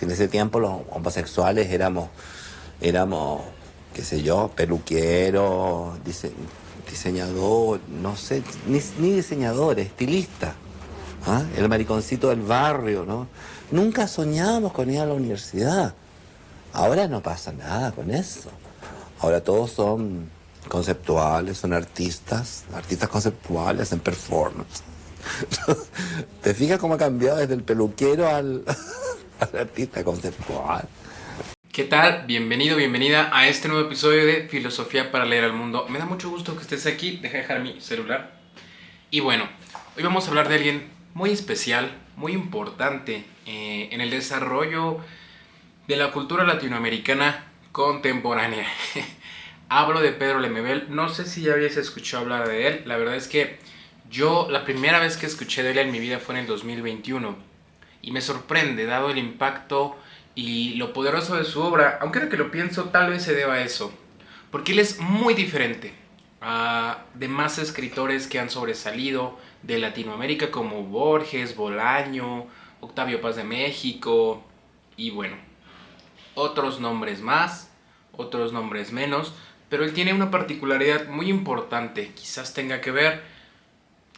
Si en ese tiempo los homosexuales éramos, qué sé yo, peluqueros, diseñador, no sé, ni diseñador, estilista. ¿Ah? El mariconcito del barrio, ¿no? Nunca soñábamos con ir a la universidad. Ahora no pasa nada con eso. Ahora todos son conceptuales, son artistas conceptuales, hacen performance. ¿Te fijas cómo ha cambiado desde el peluquero al artista conceptual? ¿Qué tal? Bienvenido, bienvenida a este nuevo episodio de Filosofía para leer al mundo. Me da mucho gusto que estés aquí. Deja de dejar mi celular. Y bueno, hoy vamos a hablar de alguien muy especial, muy importante en el desarrollo de la cultura latinoamericana contemporánea. Hablo de Pedro Lemebel. No sé si ya habías escuchado hablar de él. La verdad es que yo la primera vez que escuché de él en mi vida fue en el 2021. Y me sorprende, dado el impacto y lo poderoso de su obra, aunque ahora que lo pienso, tal vez se deba a eso. Porque él es muy diferente a demás escritores que han sobresalido de Latinoamérica como Borges, Bolaño, Octavio Paz de México y bueno, otros nombres más, otros nombres menos, pero él tiene una particularidad muy importante, quizás tenga que ver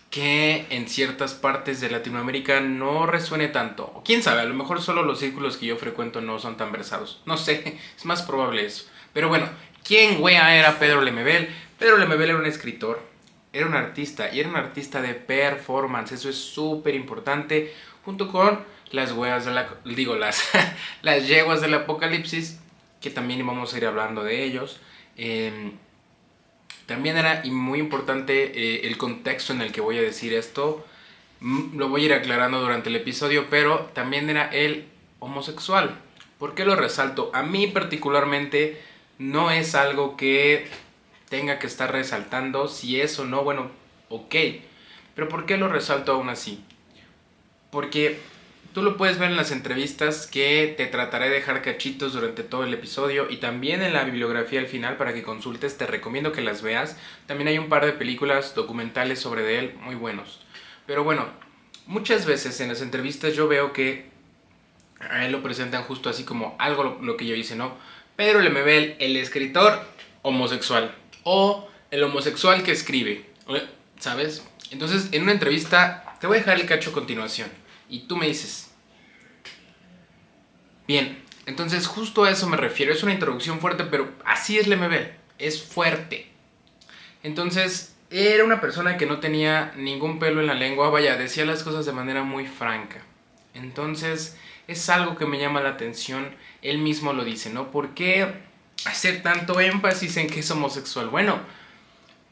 que en ciertas partes de Latinoamérica no resuene tanto. O quién sabe, a lo mejor solo los círculos que yo frecuento no son tan versados. No sé, es más probable eso. Pero bueno, ¿quién wea era Pedro Lemebel? Pedro Lemebel era un escritor, era un artista y era un artista de performance. Eso es súper importante, junto con las weas de las yeguas del apocalipsis, que también vamos a ir hablando de ellos. También era y muy importante el contexto en el que voy a decir esto. Lo voy a ir aclarando durante el episodio, pero también era el homosexual. ¿Por qué lo resalto? A mí particularmente no es algo que tenga que estar resaltando. Si es o no, bueno, ok. Pero ¿por qué lo resalto aún así? Porque tú lo puedes ver en las entrevistas que te trataré de dejar cachitos durante todo el episodio y también en la bibliografía al final para que consultes, te recomiendo que las veas. También hay un par de películas documentales sobre él muy buenos. Pero bueno, muchas veces en las entrevistas yo veo que a él lo presentan justo así como algo lo que yo hice, ¿no? Pedro Lemebel, el escritor homosexual o el homosexual que escribe, ¿sabes? Entonces en una entrevista te voy a dejar el cacho a continuación y tú me dices, bien, entonces justo a eso me refiero. Es una introducción fuerte, pero así es Lemebel, es fuerte. Entonces, era una persona que no tenía ningún pelo en la lengua, vaya, decía las cosas de manera muy franca. Entonces, es algo que me llama la atención, él mismo lo dice, ¿no? ¿Por qué hacer tanto énfasis en que es homosexual? Bueno,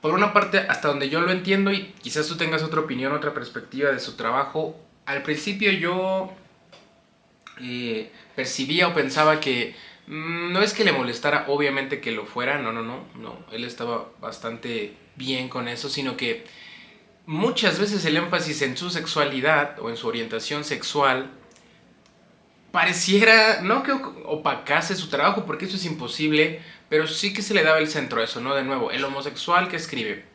por una parte, hasta donde yo lo entiendo y quizás tú tengas otra opinión, otra perspectiva de su trabajo, al principio yo percibía o pensaba que no es que le molestara, obviamente que lo fuera, no, él estaba bastante bien con eso, sino que muchas veces el énfasis en su sexualidad o en su orientación sexual pareciera, no que opacase su trabajo, porque eso es imposible, pero sí que se le daba el centro a eso, ¿no? De nuevo, el homosexual que escribe.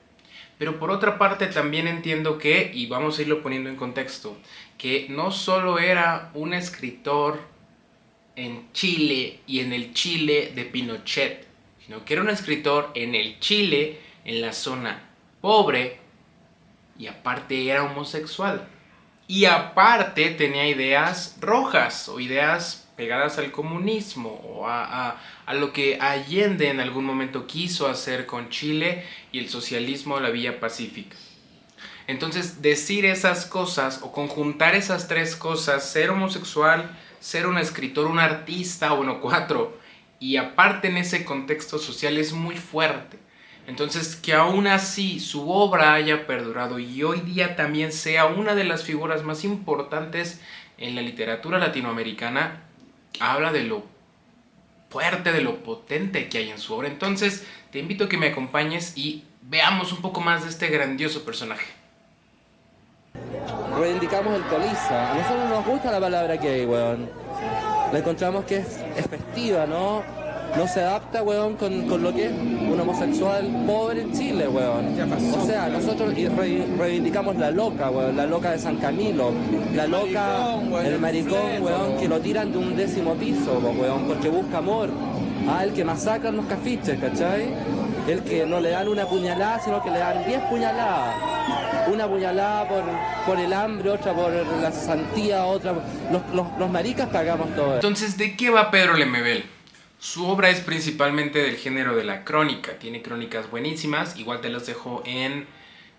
Pero por otra parte también entiendo que, y vamos a irlo poniendo en contexto, que no solo era un escritor en Chile y en el Chile de Pinochet, sino que era un escritor en el Chile, en la zona pobre, y aparte era homosexual. Y aparte tenía ideas rojas o ideas pegadas al comunismo o a lo que Allende en algún momento quiso hacer con Chile y el socialismo, la vía pacífica. Entonces, decir esas cosas o conjuntar esas tres cosas, ser homosexual, ser un escritor, un artista, bueno, cuatro, y aparte en ese contexto social es muy fuerte. Entonces, que aún así su obra haya perdurado y hoy día también sea una de las figuras más importantes en la literatura latinoamericana, habla de lo fuerte, de lo potente que hay en su obra. Entonces, te invito a que me acompañes y veamos un poco más de este grandioso personaje. Reivindicamos el coliza. A nosotros nos gusta la palabra gay, weón. La encontramos que es festiva, ¿no? no se adapta, weón, con lo que es un homosexual pobre en Chile, weón. O sea, nosotros reivindicamos la loca, weón, la loca de San Camilo, la loca, el maricón, weón, que lo tiran de un 10º piso, weón, porque busca amor. Ah, el que masacran los cafiches, ¿cachai? El que no le dan una puñalada, sino que le dan 10 puñaladas. Una puñalada por el hambre, otra por la cesantía, otra... Los maricas pagamos todo. Entonces, ¿de qué va Pedro Lemebel? Su obra es principalmente del género de la crónica. Tiene crónicas buenísimas. Igual te las dejo en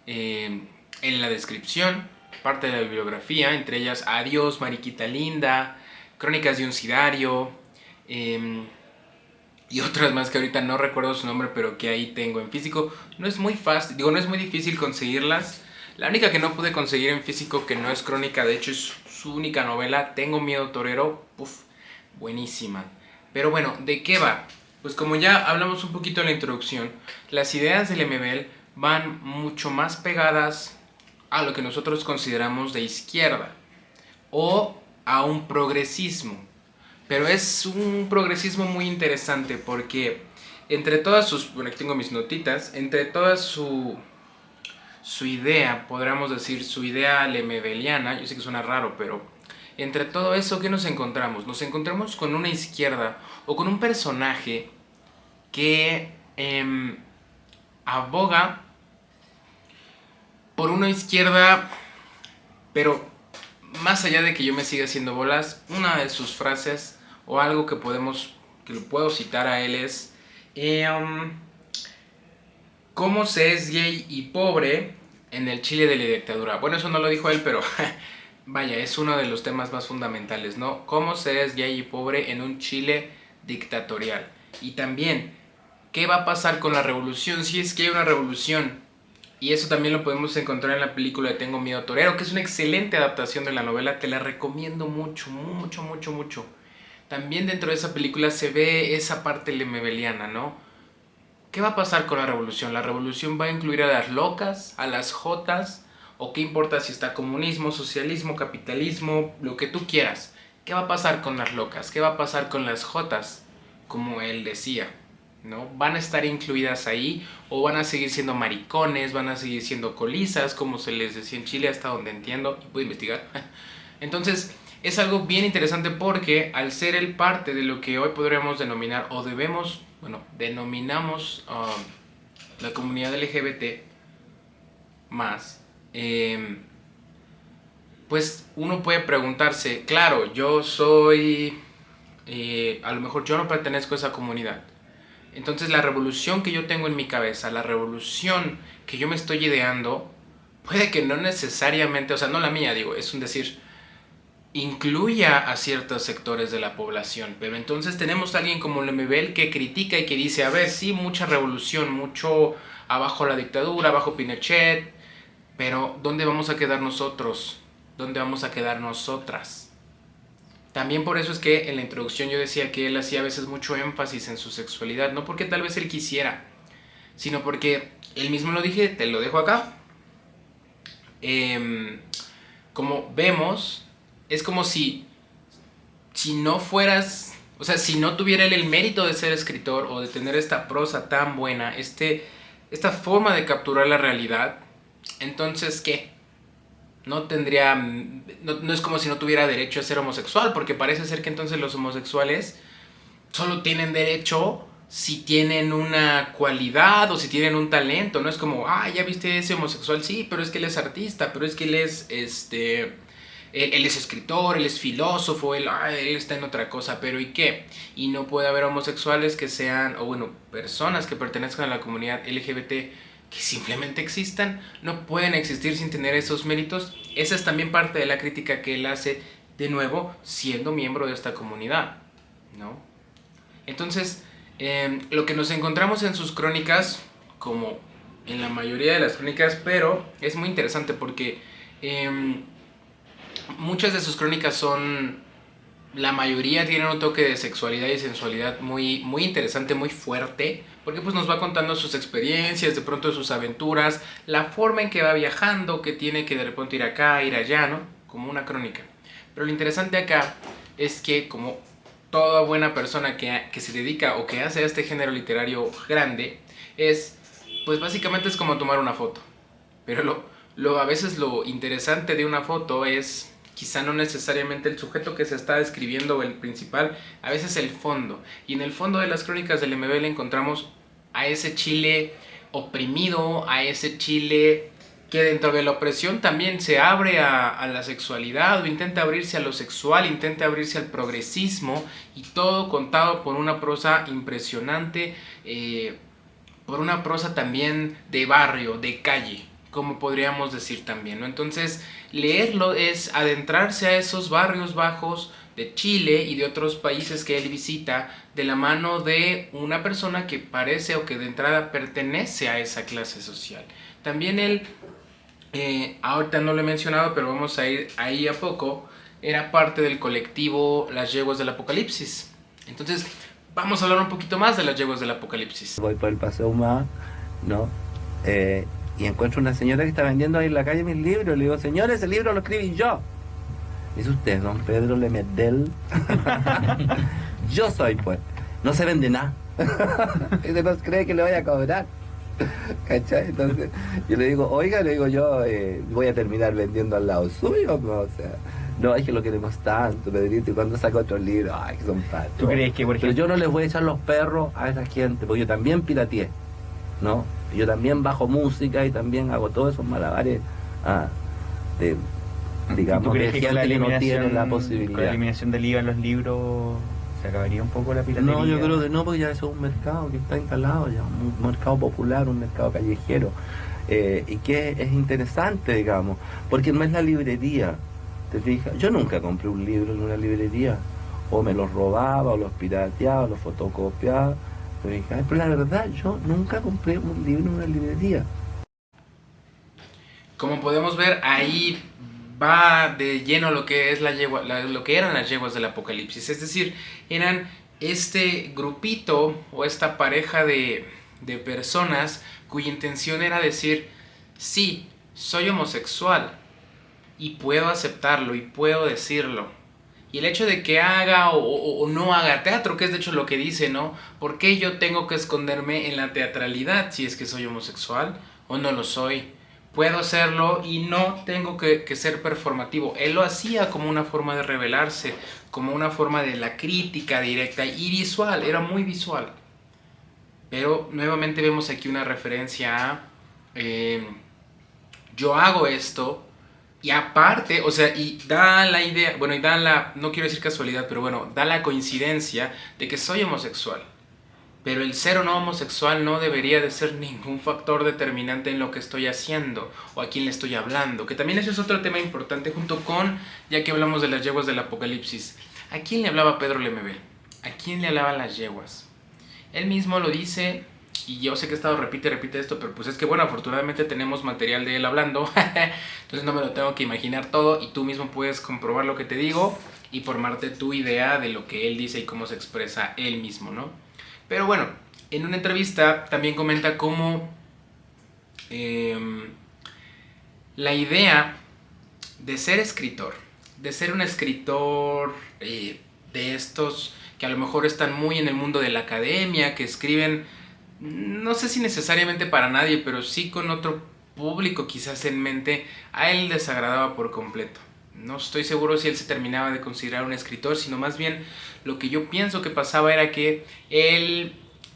la descripción. Parte de la bibliografía. Entre ellas Adiós, Mariquita Linda. Crónicas de un Sidario. Y otras más que ahorita no recuerdo su nombre, pero que ahí tengo en físico. No es muy fácil, no es muy difícil conseguirlas. La única que no pude conseguir en físico, que no es crónica, de hecho es su única novela, Tengo miedo torero. Uf, buenísima. Pero bueno, ¿de qué va? Pues como ya hablamos un poquito en la introducción, las ideas de Lemebel van mucho más pegadas a lo que nosotros consideramos de izquierda o a un progresismo. Pero es un progresismo muy interesante porque entre todas sus... Bueno, aquí tengo mis notitas. Entre todas su idea, podríamos decir, su idea lemebeliana, yo sé que suena raro, pero entre todo eso, ¿qué nos encontramos? Nos encontramos con una izquierda o con un personaje que aboga por una izquierda, pero más allá de que yo me siga haciendo bolas, una de sus frases o algo que lo puedo citar a él es ¿cómo se es gay y pobre en el Chile de la dictadura? Bueno, eso no lo dijo él, pero vaya, es uno de los temas más fundamentales, ¿no? ¿Cómo se es gay y pobre en un Chile dictatorial? Y también, ¿qué va a pasar con la revolución si es que hay una revolución? Y eso también lo podemos encontrar en la película de Tengo miedo torero, que es una excelente adaptación de la novela, te la recomiendo mucho, mucho, mucho, mucho. También dentro de esa película se ve esa parte lemebeliana, ¿no? ¿Qué va a pasar con la revolución? ¿La revolución va a incluir a las locas, a las jotas? ¿O qué importa si está comunismo, socialismo, capitalismo, lo que tú quieras? ¿Qué va a pasar con las locas? ¿Qué va a pasar con las jotas? Como él decía, ¿no? ¿Van a estar incluidas ahí? ¿O van a seguir siendo maricones? ¿Van a seguir siendo colizas? Como se les decía en Chile, hasta donde entiendo y puedo investigar. Entonces, es algo bien interesante porque al ser él parte de lo que hoy podríamos denominar o denominamos la comunidad LGBT más, pues uno puede preguntarse, claro, yo soy, a lo mejor yo no pertenezco a esa comunidad. Entonces la revolución que yo tengo en mi cabeza, la revolución que yo me estoy ideando, puede que no necesariamente, o sea, no la mía, digo, es un decir, incluya a ciertos sectores de la población. Pero entonces tenemos a alguien como Lemebel que critica y que dice, a ver, sí, mucha revolución, mucho abajo la dictadura, abajo Pinochet, pero ¿dónde vamos a quedar nosotros? ¿Dónde vamos a quedar nosotras? También por eso es que en la introducción yo decía que él hacía a veces mucho énfasis en su sexualidad, no porque tal vez él quisiera, sino porque él mismo lo dije, te lo dejo acá. Como vemos, es como si no fueras, o sea, si no tuviera él el mérito de ser escritor o de tener esta prosa tan buena, esta forma de capturar la realidad, entonces, ¿qué? No es como si no tuviera derecho a ser homosexual, porque parece ser que entonces los homosexuales solo tienen derecho si tienen una cualidad o si tienen un talento. No es como, ya viste ese homosexual, sí, pero es que él es artista, pero es que él es él es escritor, él es filósofo, él está en otra cosa, pero ¿y qué? Y no puede haber homosexuales que sean, o bueno, personas que pertenezcan a la comunidad LGBT que simplemente existan, no pueden existir sin tener esos méritos. Esa es también parte de la crítica que él hace, de nuevo, siendo miembro de esta comunidad, ¿no? Entonces, lo que nos encontramos en sus crónicas, como en la mayoría de las crónicas, pero es muy interesante porque muchas de sus crónicas son... La mayoría tienen un toque de sexualidad y sensualidad muy, muy interesante, muy fuerte, porque pues nos va contando sus experiencias, de pronto sus aventuras, la forma en que va viajando, que tiene que de repente ir acá, ir allá, ¿no? Como una crónica. Pero lo interesante acá es que, como toda buena persona que se dedica o que hace este género literario grande es, pues básicamente es como tomar una foto. Pero a veces lo interesante de una foto es quizá no necesariamente el sujeto que se está describiendo o el principal, a veces el fondo. Y en el fondo de las crónicas del MBL encontramos a ese Chile oprimido, a ese Chile que dentro de la opresión también se abre a la sexualidad o intenta abrirse a lo sexual, intenta abrirse al progresismo, y todo contado por una prosa impresionante, por una prosa también de barrio, de calle, como podríamos decir también, ¿no? Entonces, leerlo es adentrarse a esos barrios bajos de Chile y de otros países que él visita de la mano de una persona que parece o que de entrada pertenece a esa clase social. También él, ahorita no lo he mencionado, pero vamos a ir ahí a poco, era parte del colectivo Las Yeguas del Apocalipsis. Entonces, vamos a hablar un poquito más de Las Yeguas del Apocalipsis. Voy por el Paseo Humada, ¿no? Y encuentro una señora que está vendiendo ahí en la calle mis libros. Le digo, señor, ese libro lo escribí yo. Dice usted, don Pedro Lemedel. Yo soy, pues. No se vende nada. Y se nos cree que le vaya a cobrar. ¿Cachai? Entonces yo le digo, oiga, le digo yo, voy a terminar vendiendo al lado suyo, ¿no? O sea, no, es que lo queremos tanto, Pedrito, y cuando saca otro libro, ay, que son patos. ¿Tú crees que, por ejemplo... Pero yo no les voy a echar los perros a esa gente, porque yo también pirateé, ¿no? Yo también bajo música y también hago todos esos malabares de, digamos, de gente que no tiene la posibilidad. Con la eliminación del IVA en los libros, ¿se acabaría un poco la piratería? No, yo creo que no, porque ya eso es un mercado que está instalado ya, un mercado popular, un mercado callejero, y que es interesante, digamos, porque no es la librería, ¿te fijas? Yo nunca compré un libro en una librería, o me los robaba, o los pirateaba, o los fotocopiaba, ¿te fijas? Pero la verdad, yo nunca compré un libro en una librería. Como podemos ver, ahí va de lleno lo que es lo que eran las yeguas del Apocalipsis. Es decir, eran este grupito o esta pareja de personas cuya intención era decir, sí, soy homosexual y puedo aceptarlo y puedo decirlo. Y el hecho de que haga o no haga teatro, que es de hecho lo que dice, ¿no? ¿Por qué yo tengo que esconderme en la teatralidad si es que soy homosexual o no lo soy? Puedo hacerlo y no tengo que ser performativo. Él lo hacía como una forma de rebelarse, como una forma de la crítica directa y visual, era muy visual. Pero nuevamente vemos aquí una referencia a yo hago esto y aparte, o sea, y da la idea, bueno, y da la, no quiero decir casualidad, pero bueno, da la coincidencia de que soy homosexual. Pero el ser o no homosexual no debería de ser ningún factor determinante en lo que estoy haciendo o a quién le estoy hablando. Que también ese es otro tema importante junto con, ya que hablamos de las yeguas del Apocalipsis. ¿A quién le hablaba Pedro Lemebel? ¿A quién le hablaban las yeguas? Él mismo lo dice, y yo sé que he estado repite esto, pero pues es que bueno, afortunadamente tenemos material de él hablando. Entonces no me lo tengo que imaginar todo y tú mismo puedes comprobar lo que te digo y formarte tu idea de lo que él dice y cómo se expresa él mismo, ¿no? Pero bueno, en una entrevista también comenta cómo la idea de ser escritor, de ser un escritor de estos que a lo mejor están muy en el mundo de la academia, que escriben, no sé si necesariamente para nadie, pero sí con otro público quizás en mente, a él desagradaba por completo. No estoy seguro si él se terminaba de considerar un escritor, sino más bien lo que yo pienso que pasaba era que él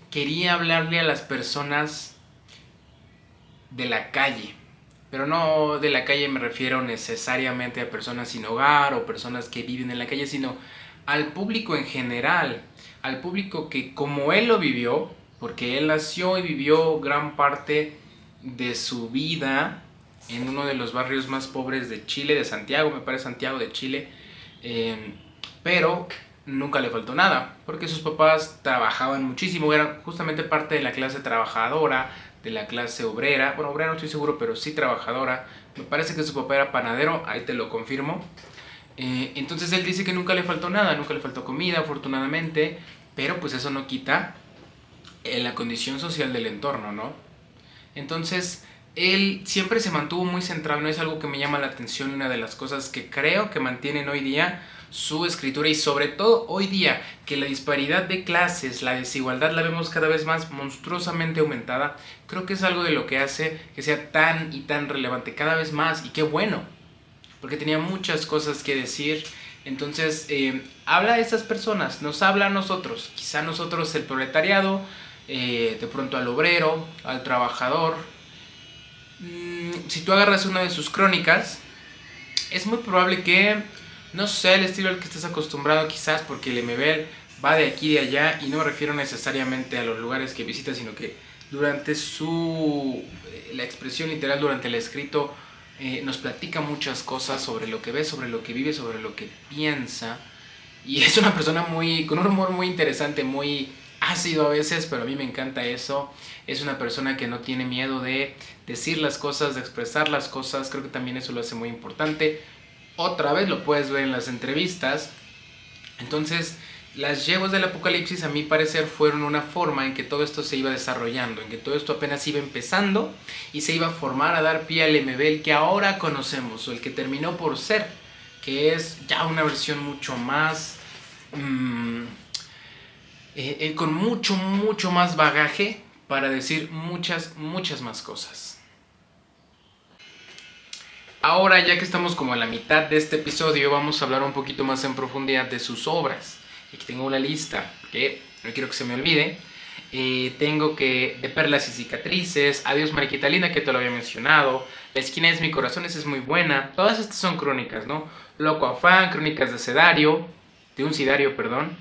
quería hablarle a las personas de la calle. Pero no de la calle me refiero necesariamente a personas sin hogar o personas que viven en la calle, sino al público en general. Al público que como él lo vivió, porque él nació y vivió gran parte de su vida en uno de los barrios más pobres de Chile, de Santiago, me parece Santiago de Chile, pero nunca le faltó nada, porque sus papás trabajaban muchísimo, eran justamente parte de la clase trabajadora, de la clase obrera, bueno, obrera no estoy seguro, pero sí trabajadora, me parece que su papá era panadero, ahí te lo confirmo. Entonces él dice que nunca le faltó nada, nunca le faltó comida, afortunadamente, pero pues eso no quita la condición social del entorno, ¿no? Entonces él siempre se mantuvo muy centrado, no es algo que me llama la atención, una de las cosas que creo que mantienen hoy día su escritura y sobre todo hoy día que la disparidad de clases, la desigualdad la vemos cada vez más monstruosamente aumentada, creo que es algo de lo que hace que sea tan y tan relevante cada vez más y qué bueno, porque tenía muchas cosas que decir. Entonces habla a esas personas, nos habla a nosotros, quizá nosotros el proletariado, de pronto al obrero, al trabajador. Si tú agarras una de sus crónicas, es muy probable que no sea el estilo al que estés acostumbrado quizás, porque el MBL va de aquí y de allá y no me refiero necesariamente a los lugares que visita, sino que durante la expresión literal, durante el escrito, nos platica muchas cosas sobre lo que ve, sobre lo que vive, sobre lo que piensa. Y es una persona con un humor muy interesante, muy ácido a veces, pero a mí me encanta eso. Es una persona que no tiene miedo de decir las cosas, de expresar las cosas. Creo que también eso lo hace muy importante. Otra vez lo puedes ver en las entrevistas. Entonces, las yeguas del apocalipsis a mi parecer fueron una forma en que todo esto se iba desarrollando, en que todo esto apenas iba empezando y se iba a formar, a dar pie al MBL que ahora conocemos, o el que terminó por ser, que es ya una versión mucho más con mucho más bagaje para decir muchas más cosas. Ahora, ya que estamos como a la mitad de este episodio, vamos a hablar un poquito más en profundidad de sus obras. Aquí tengo una lista que no quiero que se me olvide. Tengo que De Perlas y Cicatrices, Adiós Mariquita Linda, que te lo había mencionado, La Esquina es mi corazón, esa es muy buena. Todas estas son crónicas, ¿no? Loco Afán, Crónicas de un Sidario, perdón.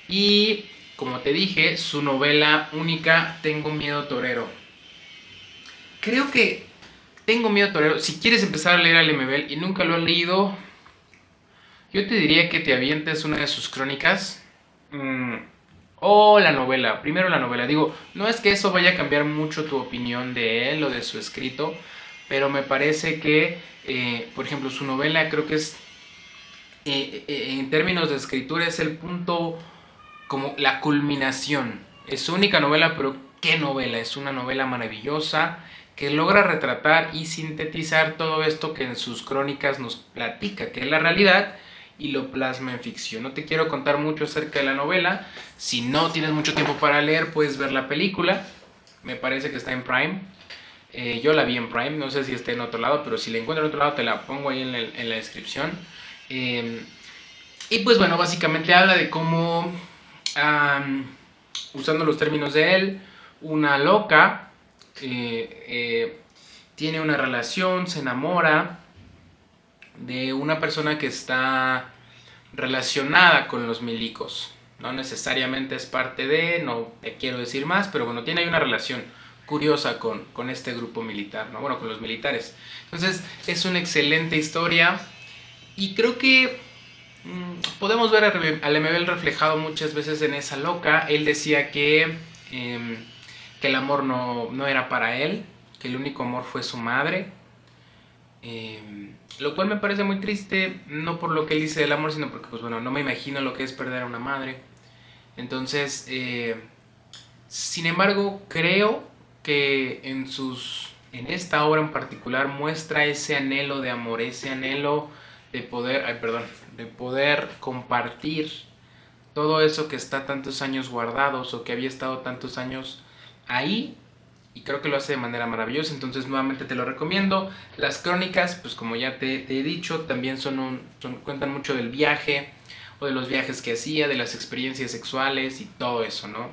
Y, como te dije, su novela única, Tengo Miedo Torero. Creo que Tengo Miedo Torero, si quieres empezar a leer al MBL y nunca lo has leído, yo te diría que te avientes una de sus crónicas. O la novela, primero la novela. Digo, no es que eso vaya a cambiar mucho tu opinión de él o de su escrito, pero me parece que, por ejemplo, su novela creo que es, en términos de escritura, es el punto, como la culminación. Es su única novela, pero ¿qué novela? Es una novela maravillosa que logra retratar y sintetizar todo esto que en sus crónicas nos platica, que es la realidad, y lo plasma en ficción. No te quiero contar mucho acerca de la novela. Si no tienes mucho tiempo para leer, puedes ver la película. Me parece que está en Prime. Yo la vi en Prime, no sé si está en otro lado, pero si la encuentro en otro lado te la pongo ahí en la descripción. Y pues bueno, básicamente habla de cómo, usando los términos de él, una loca tiene una relación, se enamora de una persona que está relacionada con los milicos. No necesariamente es parte de, no te quiero decir más, pero bueno, tiene ahí una relación curiosa con este grupo militar, ¿no? Bueno, con los militares. Entonces, es una excelente historia y creo que podemos ver al MBL reflejado muchas veces en esa loca. Él decía que el amor no era para él, que el único amor fue su madre. Lo cual me parece muy triste, no por lo que él dice del amor, sino porque, pues bueno, no me imagino lo que es perder a una madre. Entonces, sin embargo, creo que en esta obra en particular muestra ese anhelo de amor, ese anhelo de poder compartir todo eso que está tantos años guardados o que había estado tantos años ahí. Y creo que lo hace de manera maravillosa, entonces nuevamente te lo recomiendo. Las crónicas, pues como ya te he dicho, también cuentan mucho del viaje, o de los viajes que hacía, de las experiencias sexuales y todo eso, ¿no?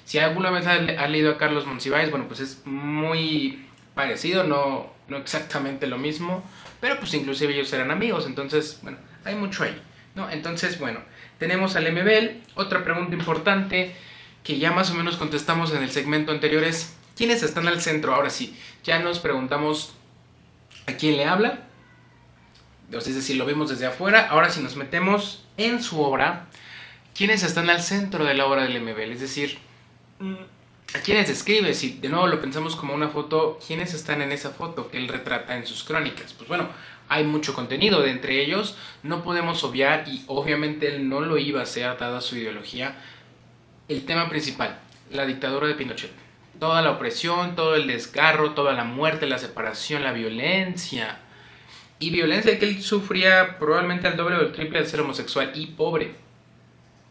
Si alguna vez has leído a Carlos Monsiváis, bueno, pues es muy parecido, no exactamente lo mismo, pero pues inclusive ellos eran amigos, entonces, bueno, hay mucho ahí, ¿no? Entonces, bueno, tenemos al MBL. Otra pregunta importante que ya más o menos contestamos en el segmento anterior es: ¿quiénes están al centro? Ahora sí, ya nos preguntamos a quién le habla, es decir, lo vemos desde afuera. Ahora sí nos metemos en su obra, ¿quiénes están al centro de la obra del MBL? Es decir, ¿a quiénes describe? Si de nuevo lo pensamos como una foto, ¿quiénes están en esa foto que él retrata en sus crónicas? Pues bueno, hay mucho contenido. De entre ellos no podemos obviar, y obviamente él no lo iba a hacer dada su ideología, el tema principal, la dictadura de Pinochet. Toda la opresión, todo el desgarro, toda la muerte, la separación, la violencia y violencia que él sufría probablemente al doble o el triple al ser homosexual y pobre.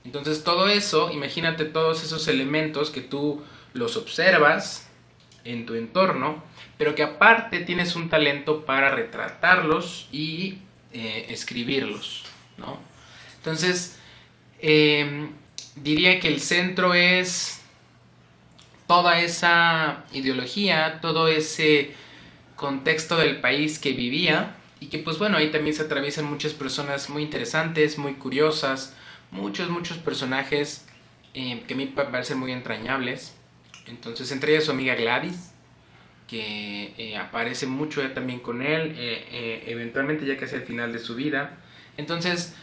Entonces todo eso, imagínate todos esos elementos que tú los observas en tu entorno, pero que aparte tienes un talento para retratarlos y escribirlos, ¿no? Entonces, diría que el centro es toda esa ideología, todo ese contexto del país que vivía y que pues bueno, ahí también se atraviesan muchas personas muy interesantes, muy curiosas, muchos personajes que a mí me parecen muy entrañables. Entonces, entre ellas su amiga Gladys, que aparece mucho también con él, eventualmente ya casi al final de su vida. Entonces,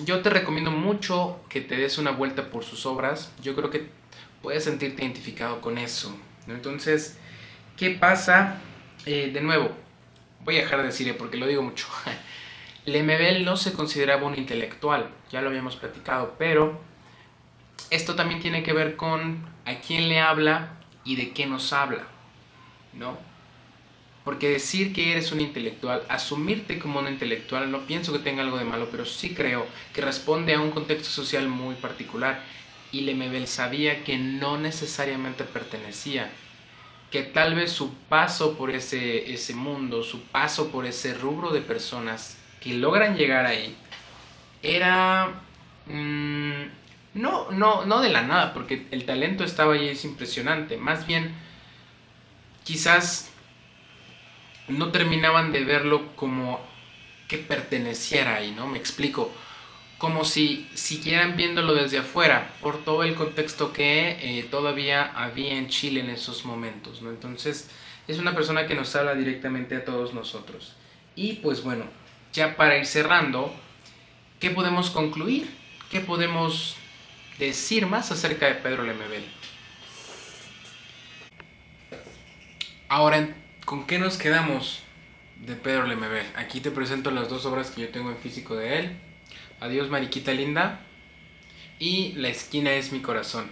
yo te recomiendo mucho que te des una vuelta por sus obras. Yo creo que puedes sentirte identificado con eso, ¿no? Entonces, ¿qué pasa? De nuevo, voy a dejar de decir porque lo digo mucho. Lemebel no se consideraba un intelectual, ya lo habíamos platicado, pero esto también tiene que ver con a quién le habla y de qué nos habla, ¿no? Porque decir que eres un intelectual, asumirte como un intelectual, no pienso que tenga algo de malo, pero sí creo que responde a un contexto social muy particular. Y Lemebel sabía que no necesariamente pertenecía, que tal vez su paso por ese mundo, su paso por ese rubro de personas que logran llegar ahí, era no de la nada, porque el talento estaba ahí, es impresionante. Más bien, quizás no terminaban de verlo como que perteneciera ahí, ¿no? Me explico. Como si siguieran viéndolo desde afuera, por todo el contexto que todavía había en Chile en esos momentos, ¿no? Entonces, es una persona que nos habla directamente a todos nosotros. Y pues bueno, ya para ir cerrando, ¿qué podemos concluir? ¿Qué podemos decir más acerca de Pedro Lemebel? Ahora, ¿con qué nos quedamos de Pedro Lemebel? Aquí te presento las dos obras que yo tengo en físico de él. Adiós, Mariquita Linda y La esquina es mi corazón.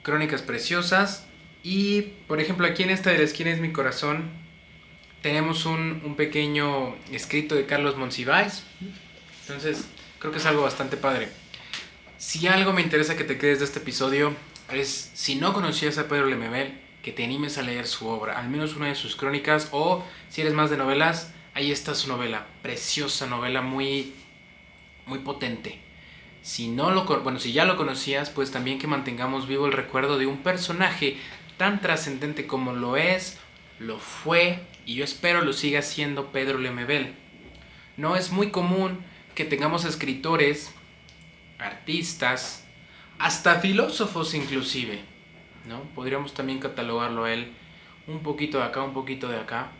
Crónicas preciosas. Y, por ejemplo, aquí en esta de La esquina es mi corazón tenemos un pequeño escrito de Carlos Monsiváis. Entonces, creo que es algo bastante padre. Si algo me interesa que te quedes de este episodio es, si no conocías a Pedro Lemebel, que te animes a leer su obra, al menos una de sus crónicas, o si eres más de novelas, ahí está su novela, preciosa novela, muy potente. Si ya lo conocías, pues también que mantengamos vivo el recuerdo de un personaje tan trascendente como lo fue y yo espero lo siga siendo Pedro Lemebel. No es muy común que tengamos escritores, artistas, hasta filósofos inclusive, ¿no? Podríamos también catalogarlo a él un poquito de acá, un poquito de acá,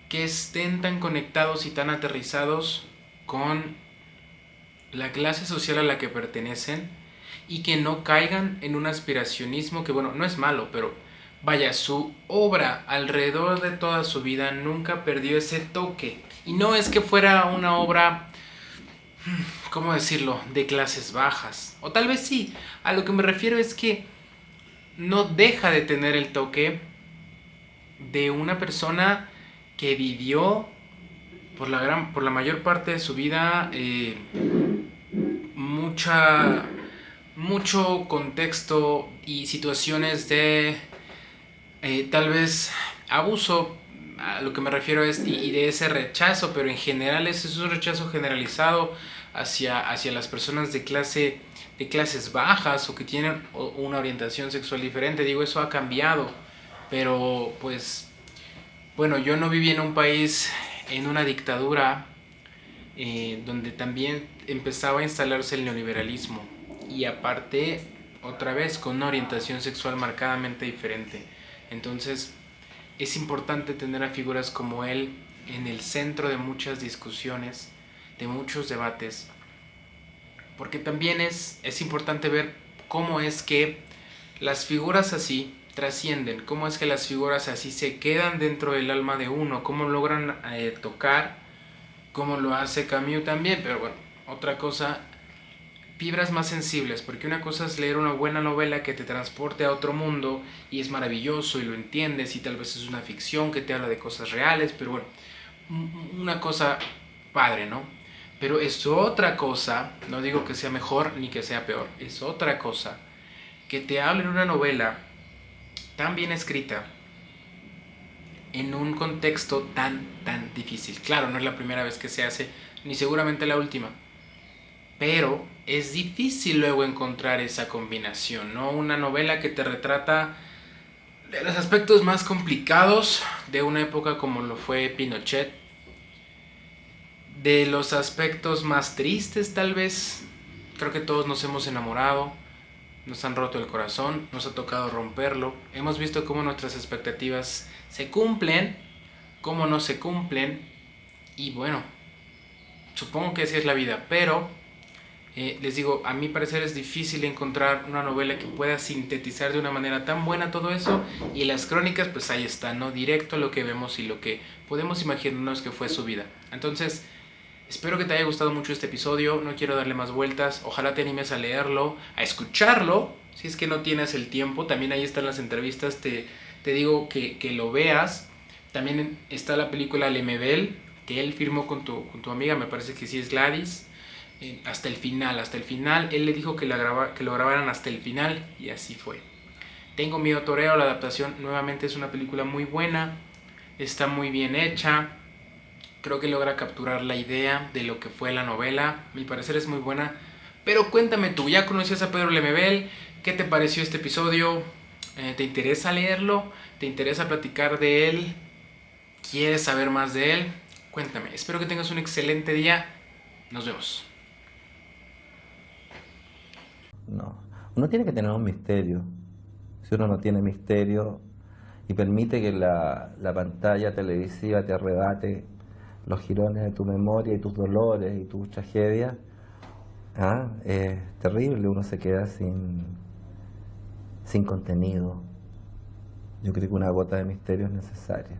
que estén tan conectados y tan aterrizados con la clase social a la que pertenecen y que no caigan en un aspiracionismo que, bueno, no es malo, pero vaya, su obra alrededor de toda su vida nunca perdió ese toque. Y no es que fuera una obra, ¿cómo decirlo?, de clases bajas. O tal vez sí. A lo que me refiero es que no deja de tener el toque de una persona que vivió por la mayor parte de su vida mucho contexto y situaciones de tal vez abuso. A lo que me refiero es y de ese rechazo, pero en general es un rechazo generalizado hacia las personas de clases bajas o que tienen una orientación sexual diferente. Digo, eso ha cambiado, pero pues bueno, yo no viví en un país en una dictadura donde también empezaba a instalarse el neoliberalismo y aparte otra vez con una orientación sexual marcadamente diferente. Entonces es importante tener a figuras como él en el centro de muchas discusiones, de muchos debates, porque también es importante ver cómo es que las figuras así trascienden, cómo es que las figuras así se quedan dentro del alma de uno, cómo logran tocar, cómo lo hace Camus también, pero bueno, otra cosa, fibras más sensibles, porque una cosa es leer una buena novela que te transporte a otro mundo y es maravilloso y lo entiendes y tal vez es una ficción que te habla de cosas reales, pero bueno, una cosa padre, ¿no? Pero es otra cosa, no digo que sea mejor ni que sea peor, es otra cosa que te hablen una novela tan bien escrita en un contexto tan difícil. Claro, no es la primera vez que se hace, ni seguramente la última, pero es difícil luego encontrar esa combinación, ¿no? Una novela que te retrata de los aspectos más complicados de una época como lo fue Pinochet, de los aspectos más tristes tal vez. Creo que todos nos hemos enamorado, nos han roto el corazón, nos ha tocado romperlo. Hemos visto cómo nuestras expectativas se cumplen, cómo no se cumplen. Y bueno, supongo que así es la vida, pero les digo, a mi parecer es difícil encontrar una novela que pueda sintetizar de una manera tan buena todo eso. Y las crónicas, pues ahí están, ¿no? Directo a lo que vemos y lo que podemos imaginarnos que fue su vida. Entonces, espero que te haya gustado mucho este episodio. No quiero darle más vueltas. Ojalá te animes a leerlo, a escucharlo, si es que no tienes el tiempo. También ahí están las entrevistas. Te digo que lo veas. También está la película Lemebel, que él firmó con tu amiga, me parece que sí es Gladys. Hasta el final. Él le dijo que lo grabaran hasta el final y así fue. Tengo miedo torero, la adaptación nuevamente es una película muy buena. Está muy bien hecha. Creo que logra capturar la idea de lo que fue la novela. A mi parecer es muy buena. Pero cuéntame tú, ¿ya conocías a Pedro Lemebel? ¿Qué te pareció este episodio? ¿Te interesa leerlo? ¿Te interesa platicar de él? ¿Quieres saber más de él? Cuéntame. Espero que tengas un excelente día. Nos vemos. No, uno tiene que tener un misterio. Si uno no tiene misterio y permite que la pantalla televisiva te arrebate los jirones de tu memoria y tus dolores y tus tragedias, es terrible, uno se queda sin contenido. Yo creo que una gota de misterio es necesaria.